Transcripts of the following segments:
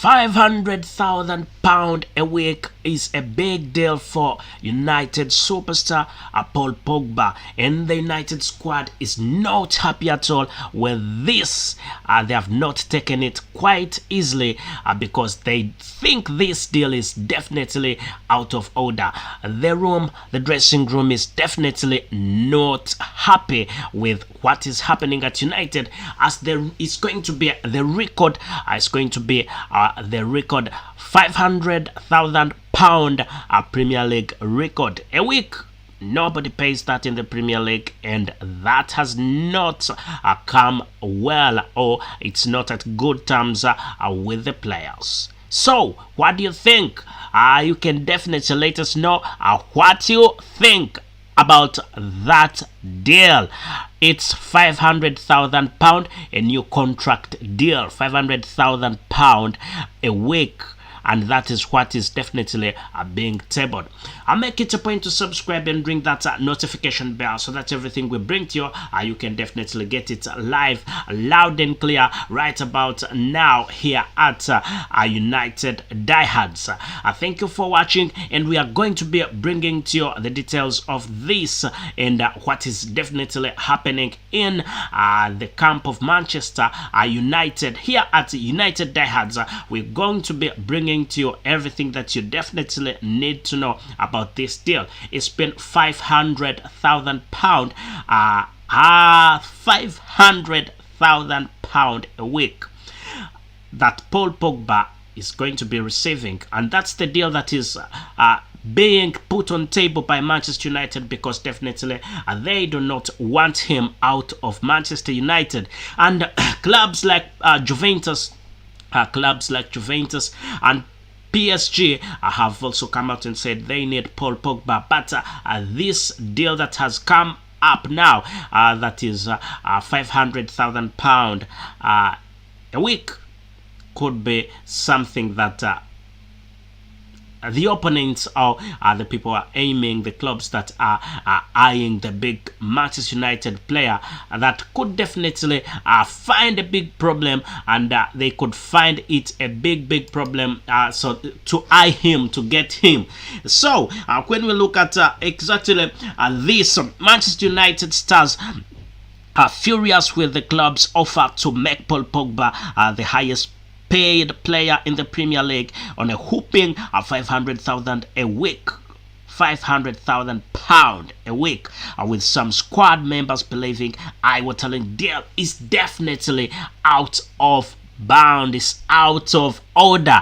£500,000 a week is a big deal for United superstar Paul Pogba, and the United squad is not happy at all with this. They have not taken it quite easily because they think this deal is definitely out of order. The dressing room is definitely not happy with what is happening at United, as there is going to be the record. The record £500,000 Premier League record a week. Nobody pays that in the Premier League, and that has not come well, or it's not at good terms with the players. So, what do you think? You can definitely let us know what you think about that deal. It's £500,000, a new contract deal, £500,000 a week, and that is what is definitely being tabled. I'll make it a point to subscribe and ring that notification bell so that everything we bring to you, you can definitely get it live, loud and clear right about now here at United Diehards. Thank you for watching, and we are going to be bringing to you the details of this and what is definitely happening in the camp of Manchester United. Here at United Diehards, we're going to be bringing to you everything that you definitely need to know about this deal. It's been £500,000, £500,000 a week that Paul Pogba is going to be receiving, and that's the deal that is being put on table by Manchester United, because definitely they do not want him out of Manchester United. And clubs like Juventus and PSG have also come out and said they need Paul Pogba, but this deal that has come up now, that is £500,000 a week, could be something that the opponents or the people are aiming, the clubs that are eyeing the big Manchester United player, that could definitely find a big problem, and they could find it a big problem so to eye him, to get him. So when we look at exactly this, Manchester United stars are furious with the club's offer to make Paul Pogba the highest paid player in the Premier League on a whooping £500,000 a week. £500,000 a week, with some squad members believing our talent deal is definitely out of bound, is out of order.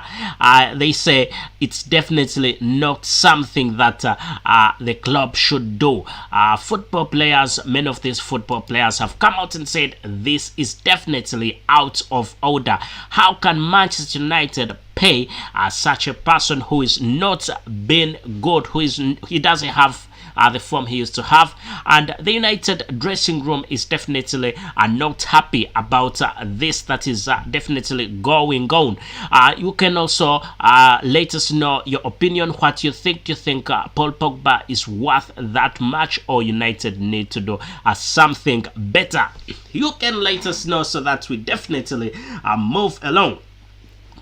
They say it's definitely not something that the club should do. Football players, many of these football players have come out and said this is definitely out of order. How can Manchester United pay such a person who is not been good, he doesn't have the form he used to have? And the United dressing room is definitely not happy about this that is definitely going on. You can also let us know your opinion, what you think. Do you think Paul Pogba is worth that much, or United need to do something better? You can let us know so that we definitely move along.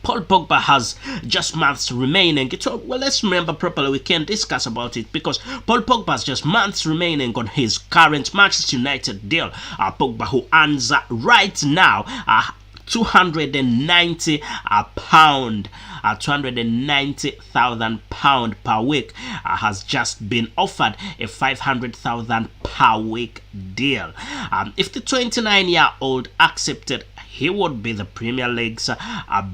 Paul Pogba has just months remaining. Well, let's remember properly, we can discuss about it, because Paul Pogba has just months remaining on his current Manchester United deal. Pogba, who earns right now £290,000 per week, has just been offered a £500,000 per week deal. If the 29-year-old accepted, he would be the Premier League's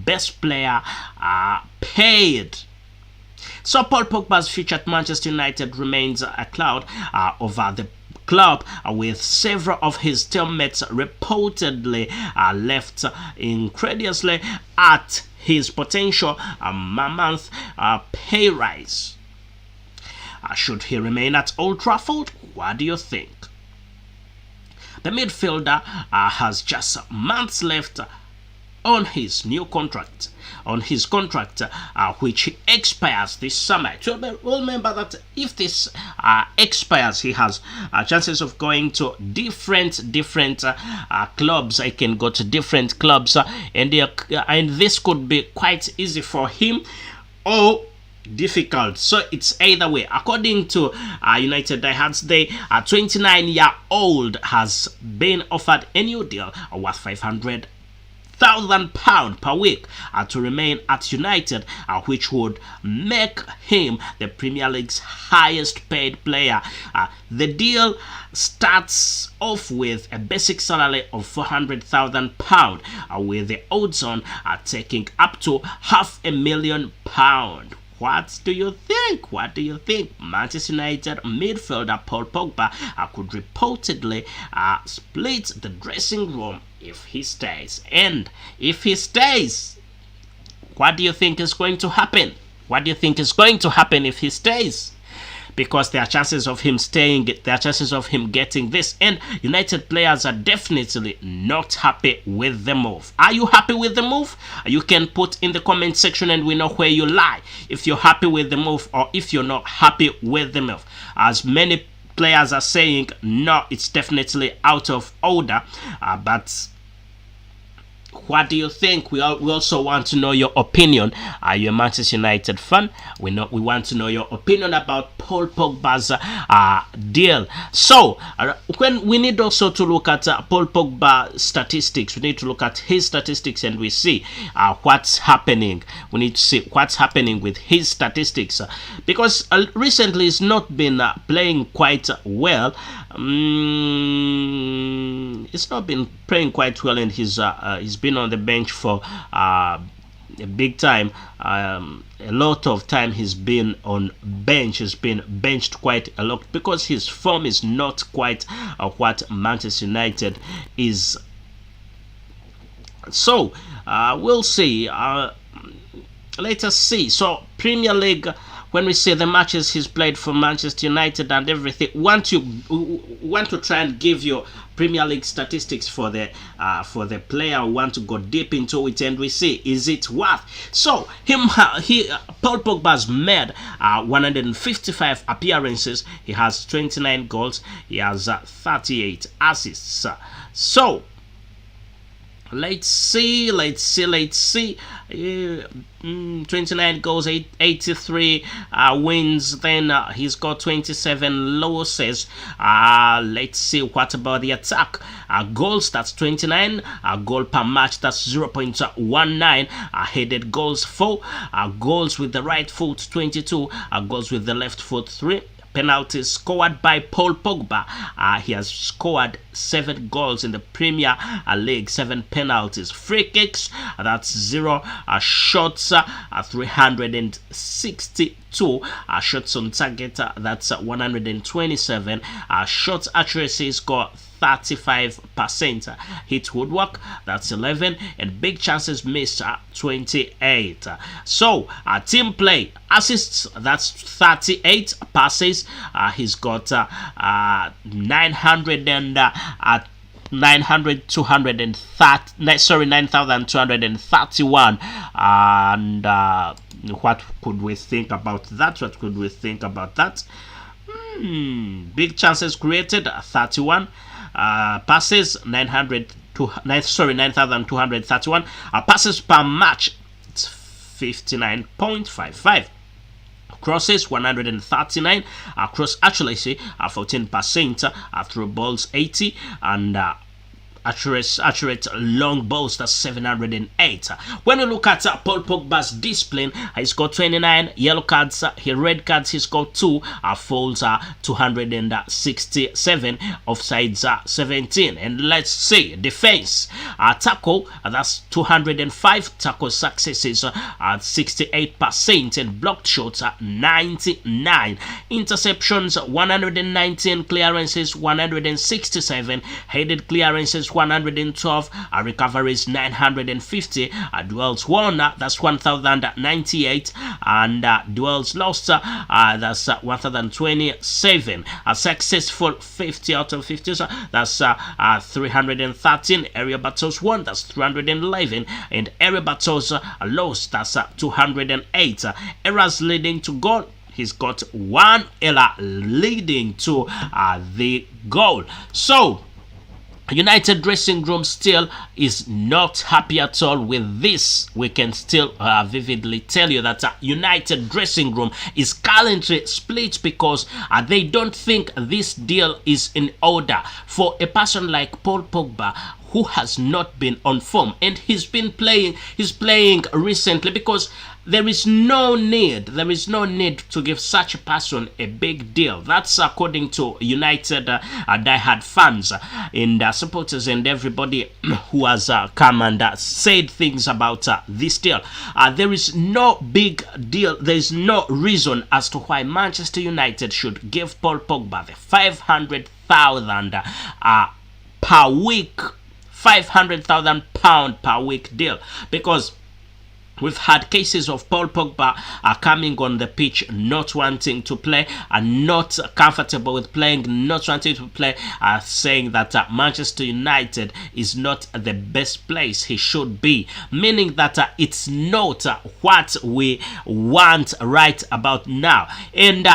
best player paid. So Paul Pogba's future at Manchester United remains a cloud over the club, with several of his teammates reportedly left incredulously at his potential month pay rise. Should he remain at Old Trafford? What do you think? The midfielder has just months left on his new contract, which expires this summer. So remember that if this expires, he has chances of going to different clubs. He can go to different clubs, and this could be quite easy for him or difficult. So it's either way. According to United Diehards, the 29-year-old has been offered a new deal worth £500,000 per week to remain at United, which would make him the Premier League's highest paid player. The deal starts off with a basic salary of £400,000, with the odds on taking up to £500,000. What do you think? Manchester United midfielder Paul Pogba could reportedly split the dressing room if he stays. And if he stays, what do you think is going to happen? If he stays? Because there are chances of him staying, there are chances of him getting this, and United players are definitely not happy with the move. Are you happy with the move? You can put in the comment section and we know where you lie, if you're happy with the move or if you're not happy with the move. As many players are saying, no, it's definitely out of order, but what do you think? We also want to know your opinion. Are you a Manchester United fan? We want to know your opinion about Paul Pogba's deal. So when we need also to look at Paul Pogba statistics, we need to look at his statistics and we see what's happening. We need to see what's happening with his statistics, because recently he's not been playing quite well. He's not been playing quite well, and he's been on the bench for a big time. A lot of time he's been on bench. He's been benched quite a lot because his form is not quite what Manchester United is. So we'll see. Let us see. So Premier League, when we see the matches he's played for Manchester United and everything, want to try and give you Premier League statistics for the player. Want to go deep into it and we see, is it worth? So Paul Pogba's made 155 appearances. He has 29 goals. He has 38 assists. So let's see. 29 goals, 83 wins. Then he's got 27 losses. Let's see, what about the attack? Goals, that's 29. Goal per match, that's 0.19. Headed goals, 4. Goals with the right foot, 22. Goals with the left foot, 3. Penalties scored by Paul Pogba. He has scored 7 goals in the Premier League, 7 penalties. Free kicks, that's 0. Shots, 362. Shots on target, that's 127. Shots accuracy score 35%. Hit woodwork, that's 11, and big chances missed, 28. So team play, assists, that's 38. Passes, he's got 9,231. And what could we think about that? Big chances created, 31. Passes, 9,231. Passes per match, it's 59.55. Crosses, 139. Cross accuracy, 14%. Through balls, 80. And accurate long balls, that's 708. When you look at Paul Pogba's discipline, he's got 29 yellow cards. Red cards, he's got 2. Fouls, 267. Offsides, 17. And let's see defense. Tackle, that's 205. Tackle successes, 68%, and blocked shots, 99. Interceptions, 119. Clearances, 167. Headed clearances, possessions 112, recoveries 950, duels won that's 1098, and duels lost that's 1027. Successful 50 out of 50, so that's 313. Area battles won, that's 311, and area battles lost, that's 208. Errors leading to goal, he's got one error leading to the goal. So United dressing room still is not happy at all with this. We can still vividly tell you that United dressing room is currently split because they don't think this deal is in order. For a person like Paul Pogba, who has not been on form, and he's playing recently, because there is no need to give such a person a big deal. That's according to United diehard fans and supporters and everybody who has come and said things about this deal. There is no big deal. There is no reason as to why Manchester United should give Paul Pogba the 500,000 per week, £500,000 per week deal, because we've had cases of Paul Pogba coming on the pitch not wanting to play and not comfortable with playing, not wanting to play, saying that Manchester United is not the best place he should be, meaning that it's not what we want right about now. And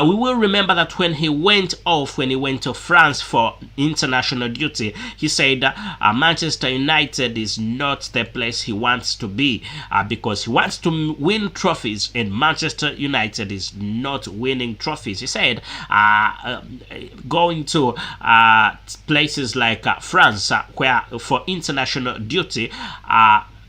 we will remember that when he went to France for international duty, he said Manchester United is not the place he wants to be, because he wants to win trophies, and Manchester United is not winning trophies. He said going to places like France where for international duty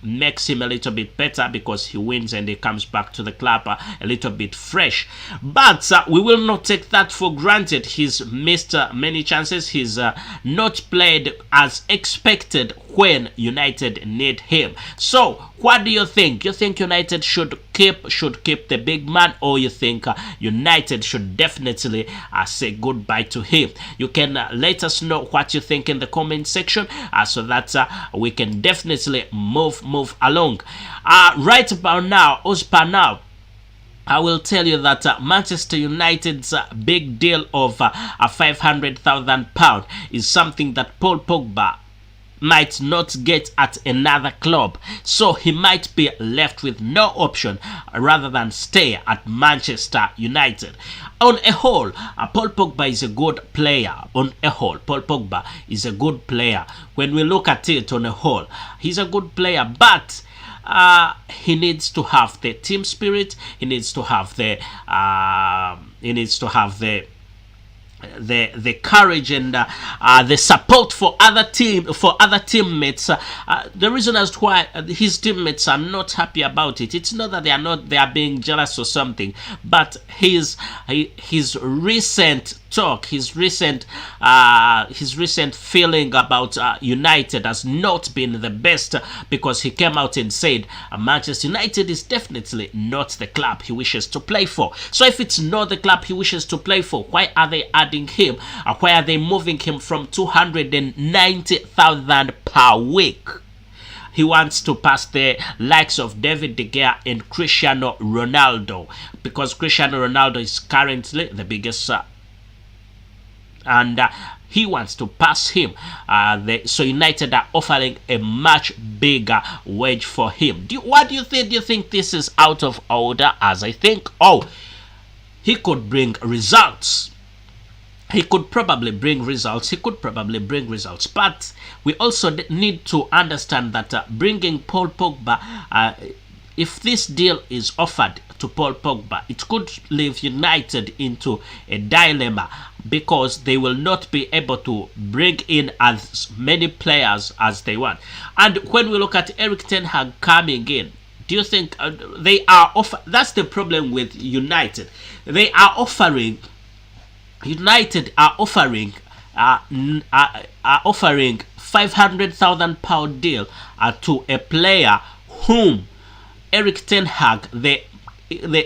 makes him a little bit better, because he wins and he comes back to the club a little bit fresh. But we will not take that for granted. He's missed many chances. He's not played as expected when United need him. So what do you think? You think United should keep the big man, or you think United should definitely say goodbye to him? You can let us know what you think in the comment section, so that we can definitely move along. Right about now, I will tell you that Manchester United's big deal of £500,000 is something that Paul Pogba might not get at another club, so he might be left with no option rather than stay at Manchester United. On a whole, Paul Pogba is a good player. On a whole, Paul Pogba is a good player. When we look at it on a whole, he's a good player, but he needs to have the team spirit. He needs to have the courage and the support for other teammates. The reason as to why his teammates are not happy about it, it's not that they are being jealous or something, but his recent talk, his recent feeling about United has not been the best, because he came out and said Manchester United is definitely not the club he wishes to play for. So if it's not the club he wishes to play for, why are they adding him? Why are they moving him from 290,000 per week? He wants to pass the likes of David De Gea and Cristiano Ronaldo, because Cristiano Ronaldo is currently the biggest and he wants to pass him. So United are offering a much bigger wage for him. What do you think? Do you think this is out of order? As I think, he could bring results. He could probably bring results. But we also need to understand that bringing Paul Pogba, if this deal is offered to Paul Pogba, it could leave United into a dilemma, because they will not be able to bring in as many players as they want. And when we look at Erik ten Hag coming in, do you think they are that's the problem with United. United are offering £500,000 deal to a player whom Erik ten Hag, the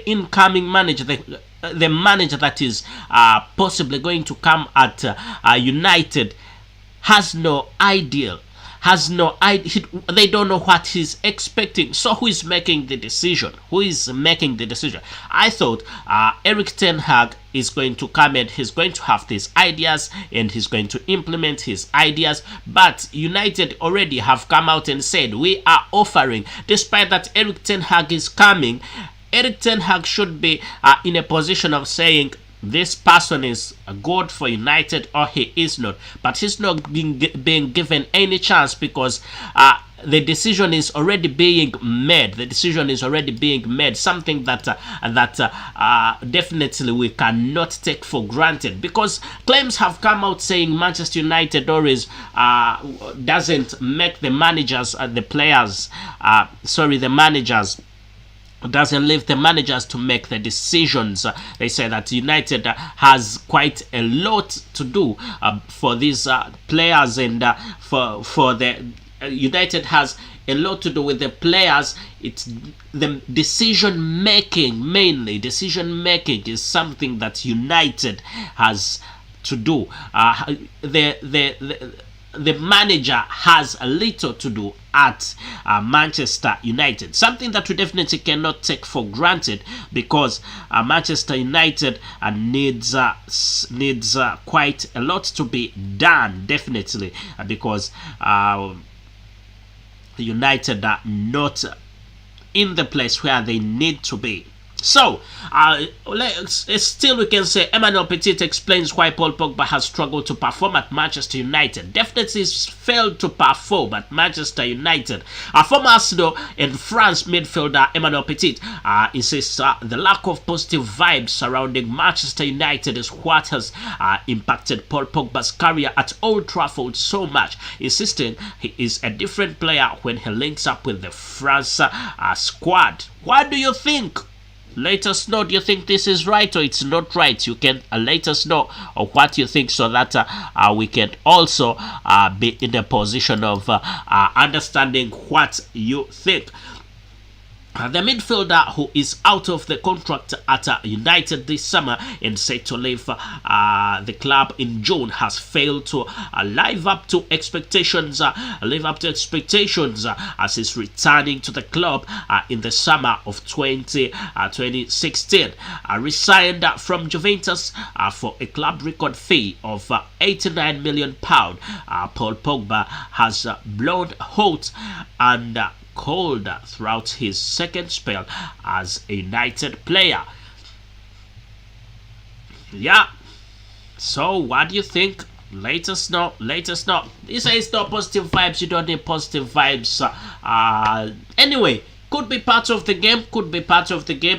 incoming manager, the manager that is possibly going to come at United, has no ideal, has no idea. They don't know what he's expecting. So who is making the decision? Who is making the decision? I thought Eric Ten Hag is going to come and he's going to have these ideas and he's going to implement his ideas. But United already have come out and said we are offering, despite that Eric Ten Hag is coming. Eric Ten Hag should be in a position of saying this person is good for United or he is not, but he's not being given any chance because the decision is already being made. The decision is already being made, something that definitely we cannot take for granted, because claims have come out saying Manchester United always doesn't make the managers, the managers doesn't leave the managers to make the decisions. They say that United has quite a lot to do for these players, and for the United has a lot to do with the players. It's the decision making, mainly decision making is something that United has to do. The manager has a little to do at Manchester United, something that we definitely cannot take for granted, because Manchester United needs quite a lot to be done, definitely, because United are not in the place where they need to be. So, still we can say Emmanuel Petit explains why Paul Pogba has struggled to perform at Manchester United. Definitely he's failed to perform at Manchester United. Former Arsenal and France midfielder Emmanuel Petit insists the lack of positive vibes surrounding Manchester United is what has impacted Paul Pogba's career at Old Trafford so much, insisting he is a different player when he links up with the France squad. What do you think? Let us know. Do you think this is right or it's not right? You can let us know of what you think, so that we can also be in a position of understanding what you think. The midfielder, who is out of the contract at United this summer and set to leave the club in June, has failed to live up to expectations. As he's returning to the club in the summer of 2016. Resigned from Juventus for a club record fee of £89 million. Paul Pogba has blown hot and cold throughout his second spell as a United player. Yeah. So what do you think? Let us know. This is no positive vibes. You don't need positive vibes. Anyway, could be part of the game.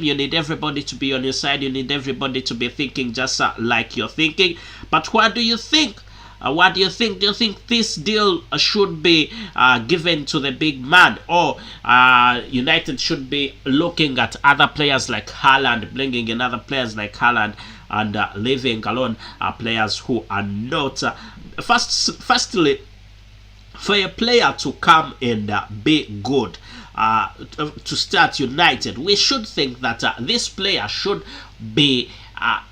You need everybody to be on your side. You need everybody to be thinking just like you're thinking. But what do you think? What do you think? Do you think this deal should be given to the big man, or United should be looking at other players like Haaland, bringing in other players like Haaland, and leaving alone players who are not? Firstly, for a player to come and be good, to start United, we should think that this player should be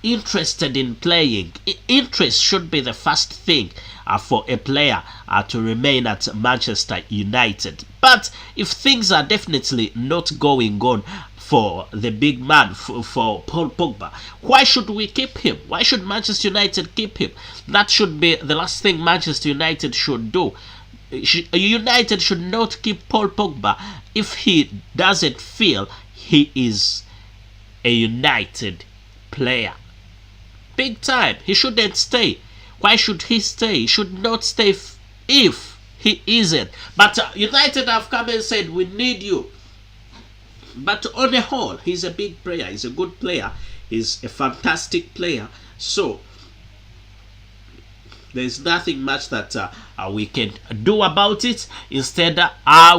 interested in playing. Interest should be the first thing for a player to remain at Manchester United. But if things are definitely not going on for the big man, for Paul Pogba, why should we keep him? Why should Manchester United keep him? That should be the last thing Manchester United should do. United should not keep Paul Pogba if he doesn't feel he is a United player. Big time. He shouldn't stay. Why should he stay? He should not stay if he isn't. But United have come and said, we need you. But on the whole, he's a big player. He's a good player. He's a fantastic player. So there's nothing much that we can do about it. Instead,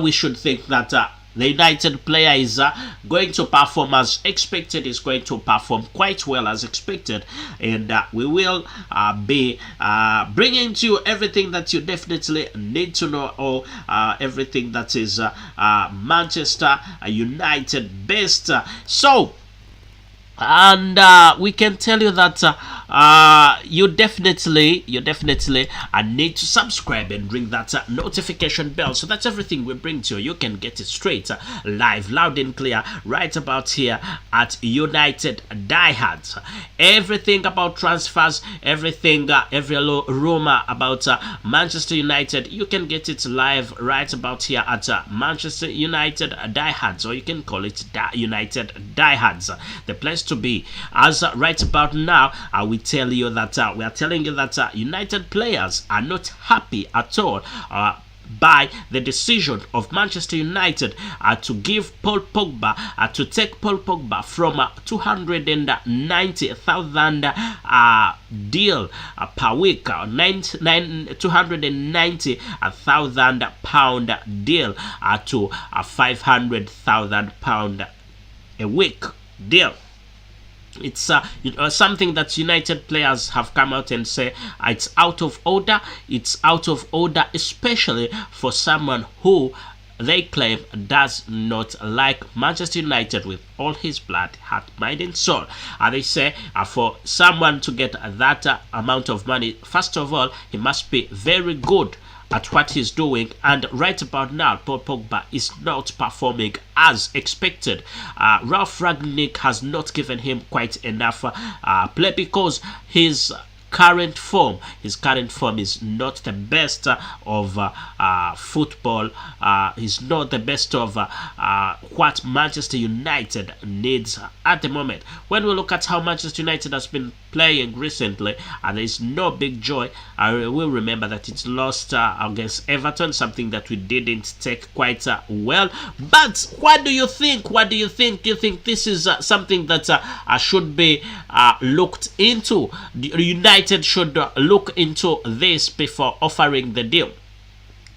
we should think that the United player is going to perform as expected, is going to perform quite well as expected, and we will be bringing to you everything that you definitely need to know, or everything that is Manchester United based. So, and we can tell you that you definitely need to subscribe and ring that notification bell, so that's everything we bring to you. You can get it straight, live, loud and clear, right about here at United Diehards. Everything about transfers, everything, every rumor about Manchester United, you can get it live right about here at Manchester United Diehards, or you can call it United Diehards, the place to be. As right about now, we tell you that we are telling you that United players are not happy at all by the decision of Manchester United to give Paul Pogba, to take Paul Pogba from 290,000 deal per week, 290,000 pound deal to a 500,000 pound a week deal. It's something that United players have come out and say it's out of order. It's out of order, especially for someone who they claim does not like Manchester United with all his blood, heart, mind and soul. They say for someone to get that amount of money, first of all, he must be very good at what he's doing, and right about now Paul Pogba is not performing as expected. Ralph Rangnick has not given him quite enough play because his current form is not the best of football. Is not the best of what Manchester United needs at the moment. When we look at how Manchester United has been playing recently, there is no big joy. I will remember that it lost against Everton, something that we didn't take quite well. But what do you think? What do you think? Do you think this is something that should be looked into? United should look into this before offering the deal.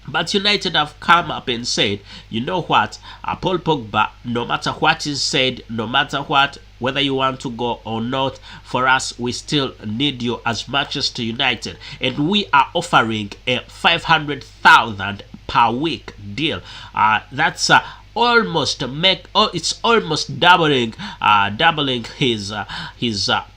But United have come up and said, you know what, Paul Pogba, no matter what is said, no matter what, whether you want to go or not, for us, we still need you as Manchester United. And we are offering a 500,000 per week deal. That's it's almost doubling his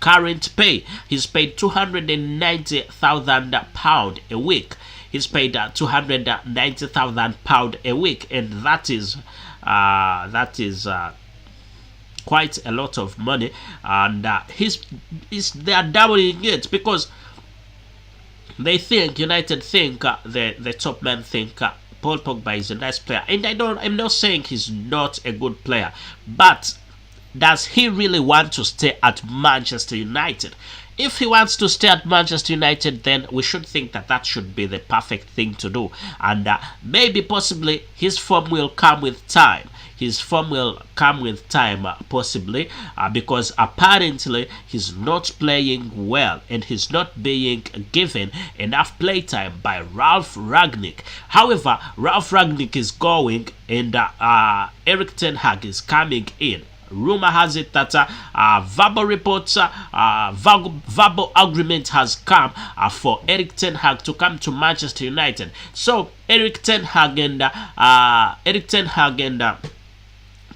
current pay. He's paid 290,000 pound a week. He's paid 290,000 pound a week, and that is quite a lot of money. And they are doubling it because they think, United think, the top men think Paul Pogba is a nice player, and I'm not saying he's not a good player, but does he really want to stay at Manchester United? If he wants to stay at Manchester United, then we should think that that should be the perfect thing to do, and maybe possibly his form will come with time. His form will come with time, possibly, because apparently he's not playing well and he's not being given enough playtime by Ralph Rangnick. However, Ralph Rangnick is going and Erik ten Hag is coming in. Rumor has it that verbal reports, verbal agreement has come for Erik ten Hag to come to Manchester United. So Erik ten Hag and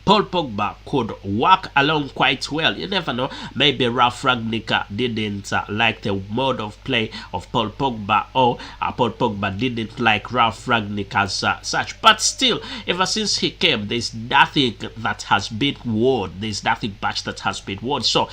Paul Pogba could work along quite well. You never know. Maybe Ralph Rangnick didn't like the mode of play of Paul Pogba, or Paul Pogba didn't like Ralph Rangnick as such. But still, ever since he came, there's nothing that has been won. There's nothing much that has been won. So,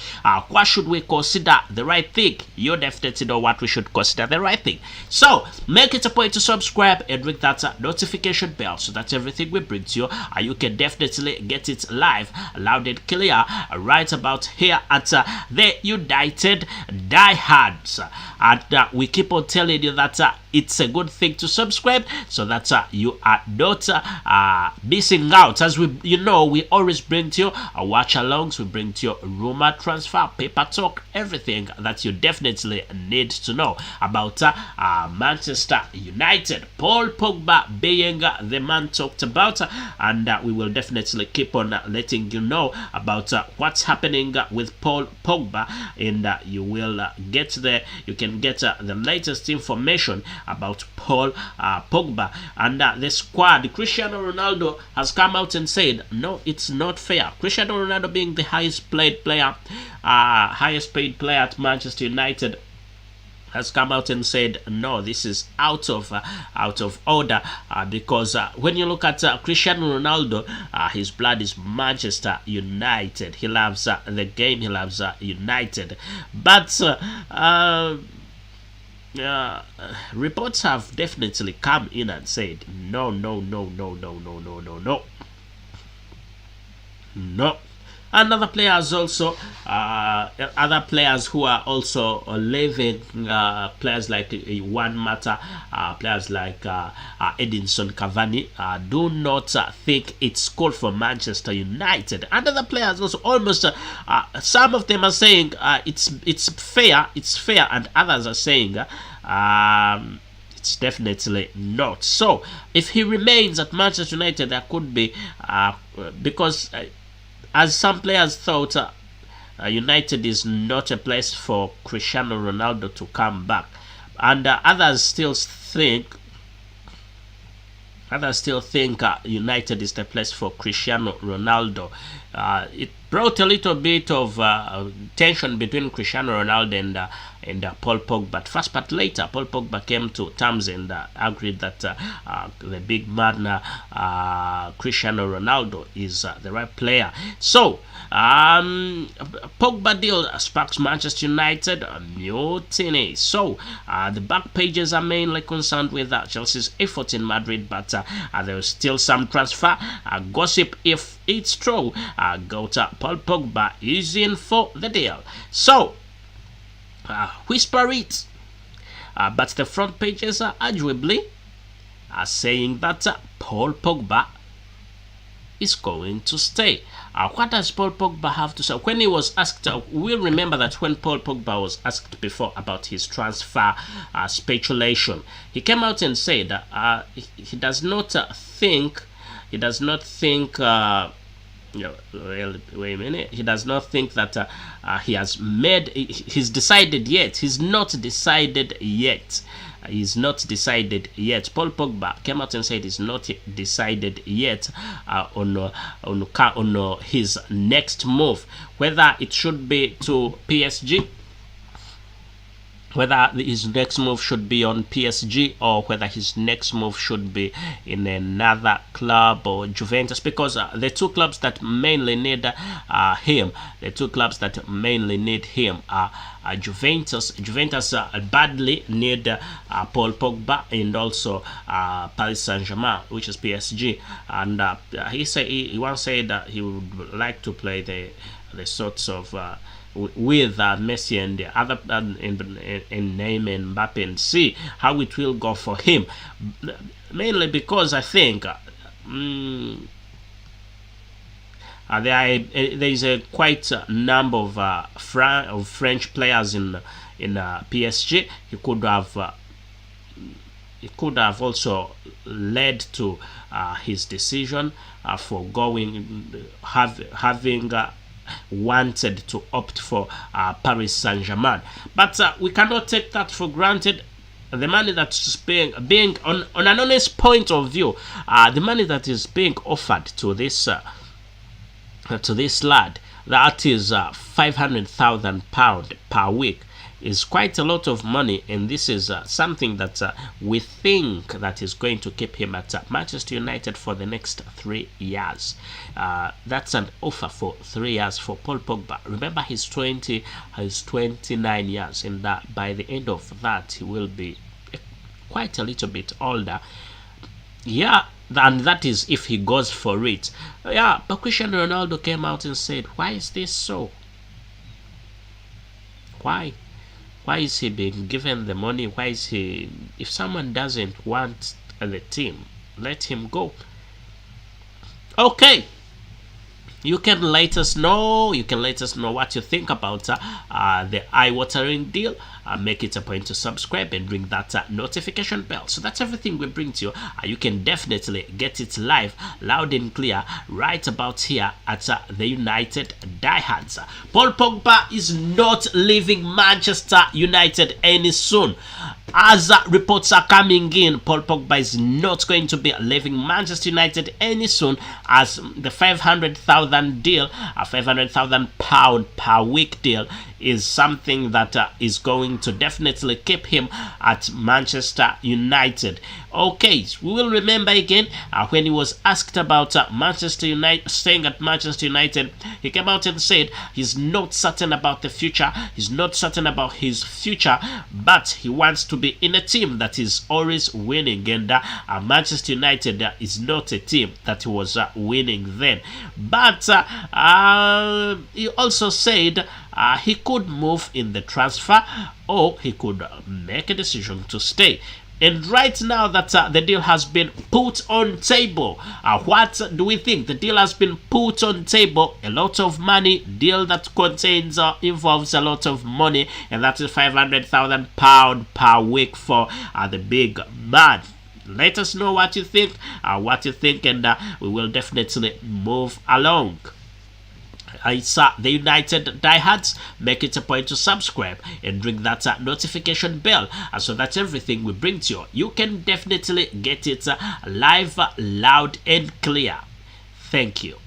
what should we consider the right thing? You definitely know what we should consider the right thing. So, make it a point to subscribe and ring that notification bell so that everything we bring to you, you can definitely get it live, loud and clear, right about here at the United Diehards. And we keep on telling you that it's a good thing to subscribe so that you are not missing out. As we always bring to you watch alongs, we bring to you rumor transfer, paper talk, everything that you definitely need to know about Manchester United. Paul Pogba being the man talked about, and we will definitely keep on letting you know about what's happening with Paul Pogba, and you can get the latest information about Paul Pogba. And the squad, Cristiano Ronaldo has come out and said, no, it's not fair. Cristiano Ronaldo being the highest paid player at Manchester United, has come out and said, no, this is out of order, because when you look at Cristiano Ronaldo, his blood is Manchester United. He loves the game, he loves United. But reports have definitely come in and said, no. And other players also, other players who are also leaving, players like Juan Mata, players like Edinson Cavani, do not think it's cool for Manchester United. And other players also, almost some of them are saying it's fair, and others are saying it's definitely not. So if he remains at Manchester United, there could be because as some players thought, United is not a place for Cristiano Ronaldo to come back, and others still think United is the place for Cristiano Ronaldo. It brought a little bit of tension between Cristiano Ronaldo and Paul Pogba. But first, but later, Paul Pogba came to terms and agreed that the big man Cristiano Ronaldo is the right player. So, Pogba deal sparks Manchester United mutiny. So, the back pages are mainly concerned with Chelsea's effort in Madrid, but there is still some transfer gossip. If it's true, Paul Pogba is in for the deal. So, whisper it. But the front pages are arguably saying that Paul Pogba is going to stay. What does Paul Pogba have to say? When he was asked, we'll remember that when Paul Pogba was asked before about his transfer speculation, he came out and said he does not think. He does not think. Well, wait a minute. He does not think that he has made. He's decided yet. He's not decided yet. He's not decided yet. Paul Pogba came out and said he's not decided yet on his next move, whether it should be to PSG, whether his next move should be on PSG, or whether his next move should be in another club or Juventus, because the two clubs that mainly need him, are Juventus. Juventus badly need Paul Pogba, and also Paris Saint-Germain, which is PSG. And he once said that he would like to play the sorts of with Messi and the other and name and Mbappe, and see how it will go for him. Mainly because I think there is a quite a number of French players in PSG. It could have also led to his decision for having wanted to opt for Paris Saint-Germain. But we cannot take that for granted. The money that's being on an honest point of view, the money that is being offered to this lad, that is £500,000 per week, is quite a lot of money, and this is something that we think that is going to keep him at Manchester United for the next 3 years. That's an offer for 3 years for Paul Pogba. Remember, he's 29 years, and by the end of that, he will be quite a little bit older. Yeah, and that is if he goes for it. Yeah, but Cristiano Ronaldo came out and said, why is this so? Why is he being given the money? Why is he, if someone doesn't want the team, let him go. Okay, you can let us know what you think about the eye-watering deal. Make it a point to subscribe and ring that notification bell. So that's everything we bring to you. You can definitely get it live, loud and clear, right about here at the United Diehards. Paul Pogba is not leaving Manchester United any soon. As reports are coming in, Paul Pogba is not going to be leaving Manchester United any soon, as the 500,000 deal, a 500,000 pound per week deal, is something that is going to definitely keep him at Manchester United. Okay, we will remember again when he was asked about Manchester United staying at Manchester United, he came out and said he's not certain about the future, he's not certain about his future, but he wants to be in a team that is always winning, and Manchester United is not a team that was winning then. But he also said he could move in the transfer, or he could make a decision to stay. And right now that the deal has been put on table, what do we think? The deal has been put on table. A lot of money. Deal that contains involves a lot of money, and that is £500,000 per week for the big man. Let us know what you think, and we will definitely move along. It's the United diehards. Make it a point to subscribe and ring that notification bell, so that everything we bring to you can definitely get it live, loud and clear. Thank you.